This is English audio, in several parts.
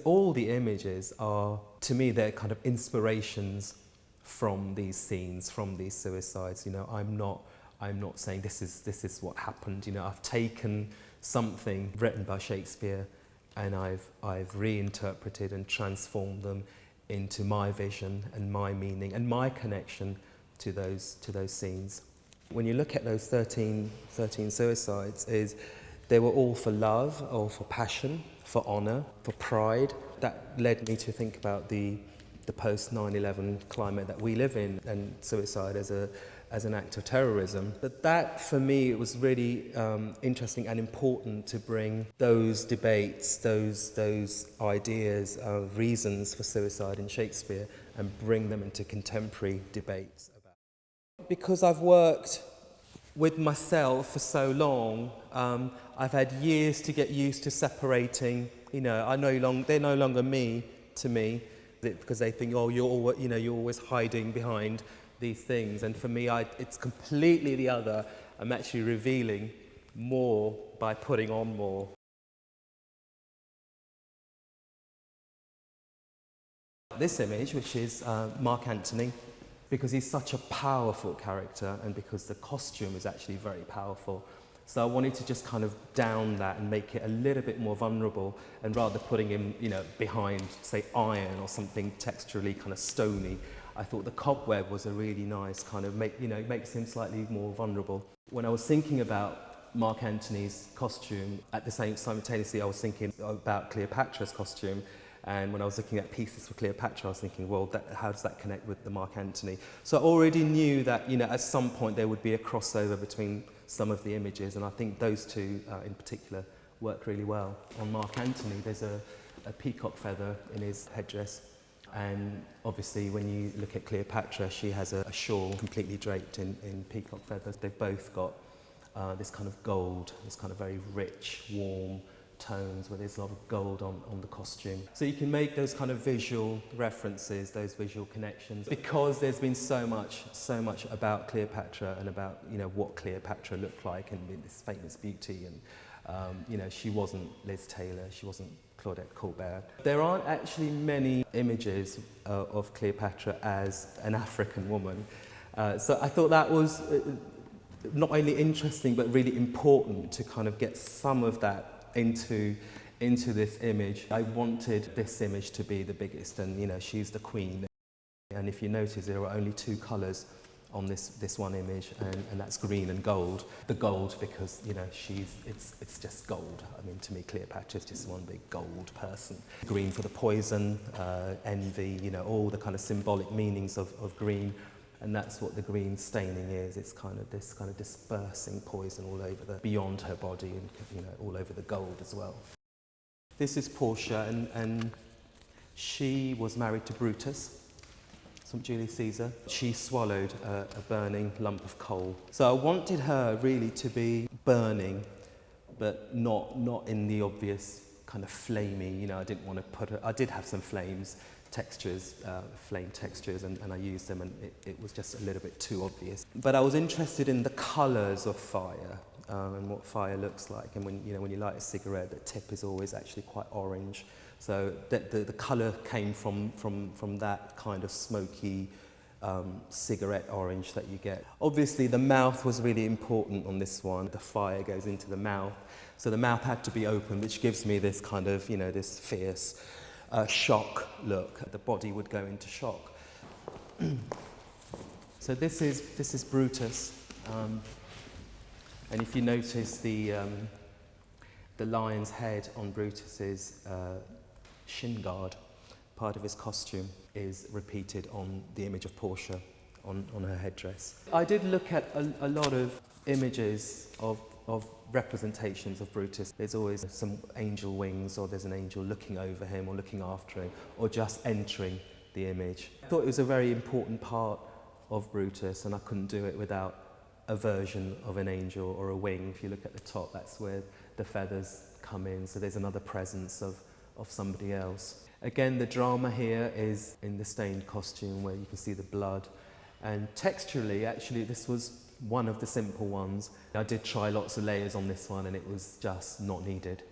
all the images are, to me, they're kind of inspirations from these scenes, from these suicides. You know, I'm not saying this is what happened. You know, I've taken something written by Shakespeare and I've reinterpreted and transformed them into my vision and my meaning and my connection to those scenes. When you look at those 13 suicides, they were all for love, or for passion, for honour, for pride. That led me to think about the post 9/11 climate that we live in, and suicide as an act of terrorism. But that, for me, it was really interesting and important to bring those debates, those ideas, reasons for suicide in Shakespeare, and bring them into contemporary debates. Because I've worked with myself for so long, I've had years to get used to separating. You know, they're no longer me to me, because they think, oh, you're always hiding behind these things. And for me, it's completely the other. I'm actually revealing more by putting on more. This image, which is Mark Antony, because he's such a powerful character and because the costume is actually very powerful. So I wanted to just kind of down that and make it a little bit more vulnerable, and rather putting him, you know, behind, say, iron or something texturally kind of stony, I thought the cobweb was a really nice kind of makes him slightly more vulnerable. When I was thinking about Mark Antony's costume, at the same simultaneously I was thinking about Cleopatra's costume. And when I was looking at pieces for Cleopatra, I was thinking, well, how does that connect with the Mark Antony? So I already knew that, you know, at some point there would be a crossover between some of the images, and I think those two in particular work really well. On Mark Antony, there's a peacock feather in his headdress, and obviously when you look at Cleopatra, she has a shawl completely draped in peacock feathers. They've both got this kind of gold, this kind of very rich, warm tones where there's a lot of gold on the costume. So you can make those kind of visual references, those visual connections, because there's been so much about Cleopatra and about, you know, what Cleopatra looked like and this famous beauty, and you know, she wasn't Liz Taylor, she wasn't Claudette Colbert. There aren't actually many images of Cleopatra as an African woman, so I thought that was not only interesting but really important to kind of get some of that into this image. I wanted this image to be the biggest, and you know, she's the queen. And if you notice, there are only two colours on this one image, and that's green and gold. The gold because, you know, it's just gold. I mean, to me, Cleopatra is just one big gold person. Green for the poison, envy, you know, all the kind of symbolic meanings of green. And that's what the green staining is. It's kind of this kind of dispersing poison all over beyond her body, and, you know, all over the gold as well. This is Portia, and she was married to Brutus, St. Julius Caesar. She swallowed a burning lump of coal. So I wanted her really to be burning, but not in the obvious kind of flamey. You know, I didn't want to put her. I did have some flames. Flame textures, and I used them, and it was just a little bit too obvious. But I was interested in the colours of fire and what fire looks like. And when you light a cigarette, the tip is always actually quite orange. So the colour came from that kind of smoky cigarette orange that you get. Obviously, the mouth was really important on this one. The fire goes into the mouth, so the mouth had to be open, which gives me this kind of, you know, this fierce shock look. The body would go into shock. So this is Brutus, and if you notice the lion's head on Brutus's shin guard, part of his costume, is repeated on the image of Portia on her headdress. I did look at a lot of images of representations of Brutus. There's always some angel wings, or there's an angel looking over him or looking after him, or just entering the image. I thought it was a very important part of Brutus, and I couldn't do it without a version of an angel or a wing. If you look at the top, that's where the feathers come in, so there's another presence of somebody else. Again, the drama here is in the stained costume, where you can see the blood, and texturally, actually, this was one of the simple ones. I did try lots of layers on this one, and it was just not needed.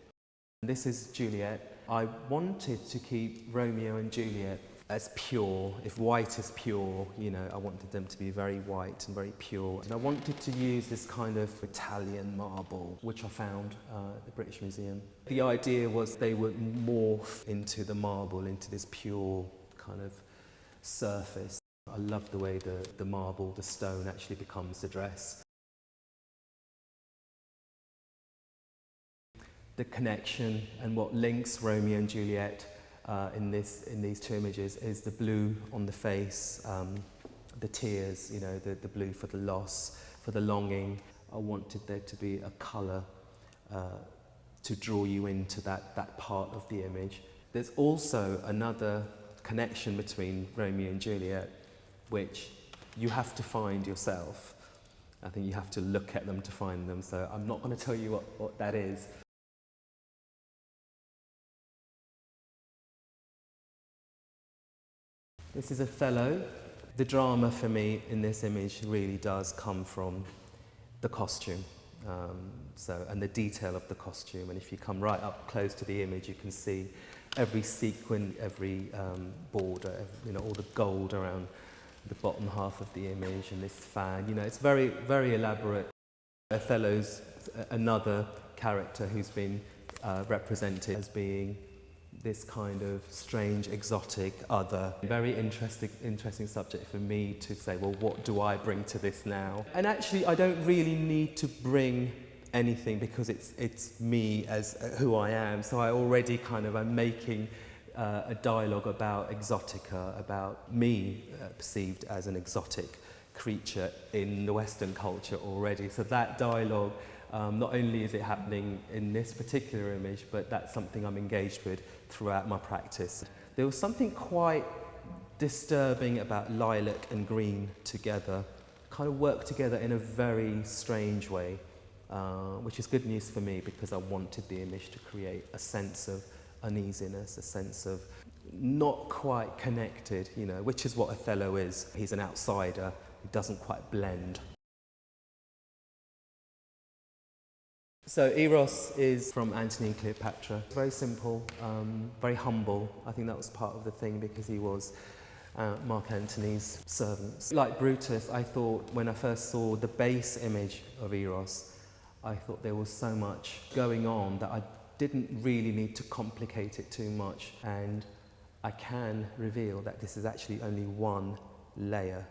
This is Juliet. I wanted to keep Romeo and Juliet as pure. If white is pure, you know, I wanted them to be very white and very pure. And I wanted to use this kind of Italian marble, which I found at the British Museum. The idea was they would morph into the marble, into this pure kind of surface. I love the way the marble, the stone actually becomes the dress. The connection and what links Romeo and Juliet in these two images is the blue on the face, the tears, you know, the blue for the loss, for the longing. I wanted there to be a colour to draw you into that part of the image. There's also another connection between Romeo and Juliet, which you have to find yourself. I think you have to look at them to find them, so I'm not going to tell you what that is. This is Othello. The drama for me in this image really does come from the costume, and the detail of the costume. And if you come right up close to the image, you can see every sequin, every border, all the gold around the bottom half of the image, and this fan. You know, it's very, very elaborate. Othello's another character who's been represented as being this kind of strange, exotic, other. Very interesting subject for me to say, well, what do I bring to this now? And actually, I don't really need to bring anything because it's me as who I am. So I already kind of am making a dialogue about exotica, about me perceived as an exotic creature in the Western culture already. So that dialogue, not only is it happening in this particular image, but that's something I'm engaged with throughout my practice. There was something quite disturbing about lilac and green together, kind of work together in a very strange way, which is good news for me because I wanted the image to create a sense of uneasiness, a sense of not quite connected, you know, which is what Othello is. He's an outsider, he doesn't quite blend. So Eros is from Antony and Cleopatra. Very simple, very humble. I think that was part of the thing because he was Mark Antony's servant. Like Brutus, I thought when I first saw the base image of Eros, I thought there was so much going on that I didn't really need to complicate it too much. And I can reveal that this is actually only one layer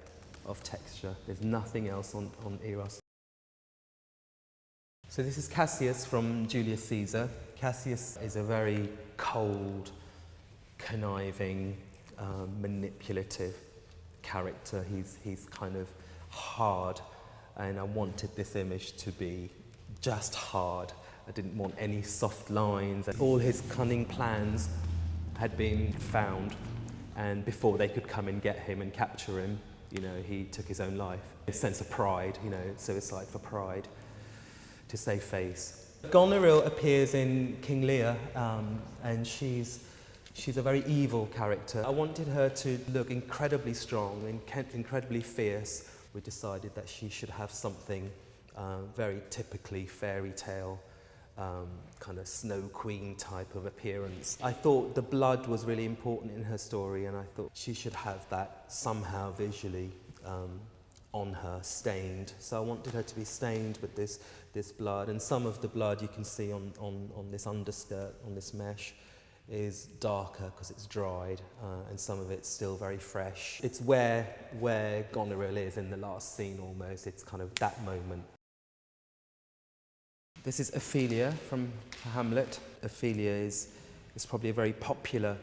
of texture. There's nothing else on Eros. So this is Cassius from Julius Caesar. Cassius is a very cold, conniving, manipulative character. He's kind of hard, and I wanted this image to be just hard. I didn't want any soft lines. All his cunning plans had been found, and before they could come and get him and capture him, you know, he took his own life. A sense of pride, you know, suicide for pride, to save face. Goneril appears in King Lear, and she's a very evil character. I wanted her to look incredibly strong and incredibly fierce. We decided that she should have something very typically fairy tale, kind of Snow Queen type of appearance. I thought the blood was really important in her story, and I thought she should have that somehow visually on her, stained. So I wanted her to be stained with this blood, and some of the blood you can see on this underskirt, on this mesh, is darker because it's dried, and some of it's still very fresh. It's where Goneril is in the last scene almost. It's kind of that moment. This is Ophelia from Hamlet. Ophelia is probably a very popular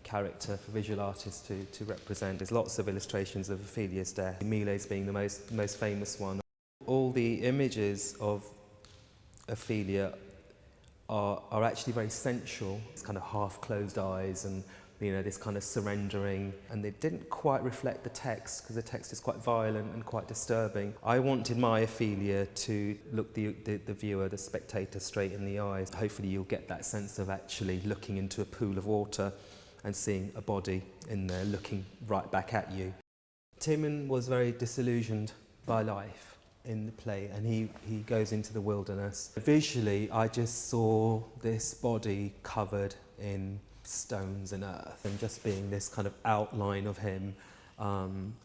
character for visual artists to represent. There's lots of illustrations of Ophelia's death, Miles being the most famous one. All the images of Ophelia are actually very sensual. It's kind of half-closed eyes and, you know, this kind of surrendering, and they didn't quite reflect the text because the text is quite violent and quite disturbing. I wanted my Ophelia to look the viewer, the spectator, straight in the eyes. Hopefully you'll get that sense of actually looking into a pool of water and seeing a body in there looking right back at you. Timon was very disillusioned by life. in the play, and he goes into the wilderness. Visually, I just saw this body covered in stones and earth, and just being this kind of outline of him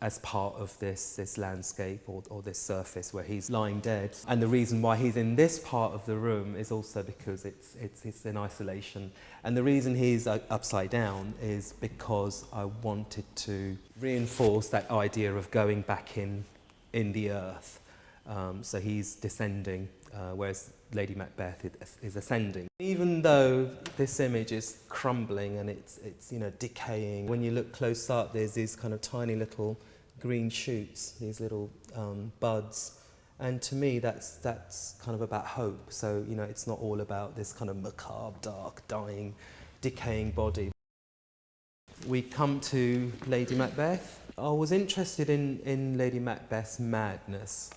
as part of this landscape or this surface where he's lying dead. And the reason why he's in this part of the room is also because it's in isolation. And the reason he's upside down is because I wanted to reinforce that idea of going back in the earth. So he's descending, whereas Lady Macbeth is ascending. Even though this image is crumbling and it's decaying, when you look close up, there's these kind of tiny little green shoots, these little buds, and to me that's kind of about hope. So it's not all about this kind of macabre, dark, dying, decaying body. We come to Lady Macbeth. I was interested in Lady Macbeth's madness.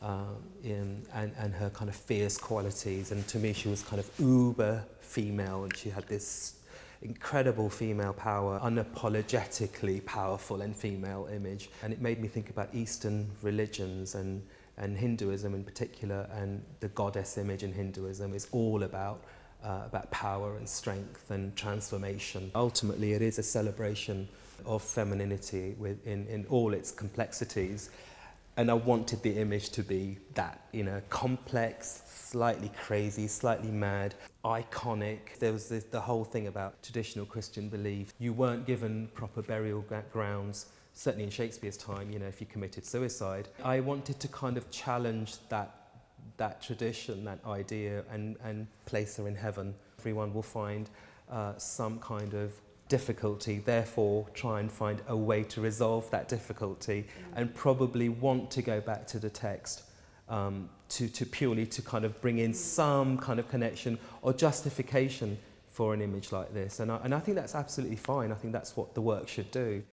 And her kind of fierce qualities, and to me she was kind of uber female, and she had this incredible female power, unapologetically powerful and female image, and it made me think about Eastern religions and Hinduism in particular, and the goddess image in Hinduism is all about power and strength and transformation. Ultimately it is a celebration of femininity in all its complexities. And I wanted the image to be that, complex, slightly crazy, slightly mad, iconic. There was the whole thing about traditional Christian belief. You weren't given proper burial grounds, certainly in Shakespeare's time, if you committed suicide. I wanted to kind of challenge that tradition, that idea, and place her in heaven. Everyone will find some kind of difficulty, therefore try and find a way to resolve that difficulty, and probably want to go back to the text to purely to kind of bring in some kind of connection or justification for an image like this. And I think that's absolutely fine. I think that's what the work should do.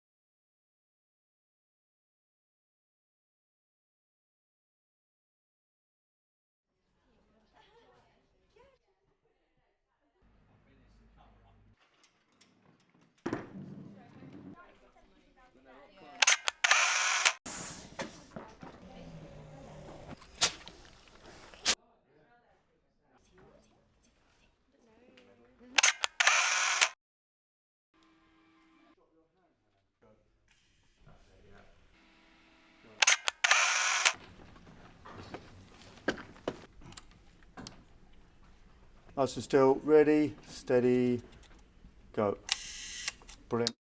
Nice and still, ready, steady, go. Brilliant.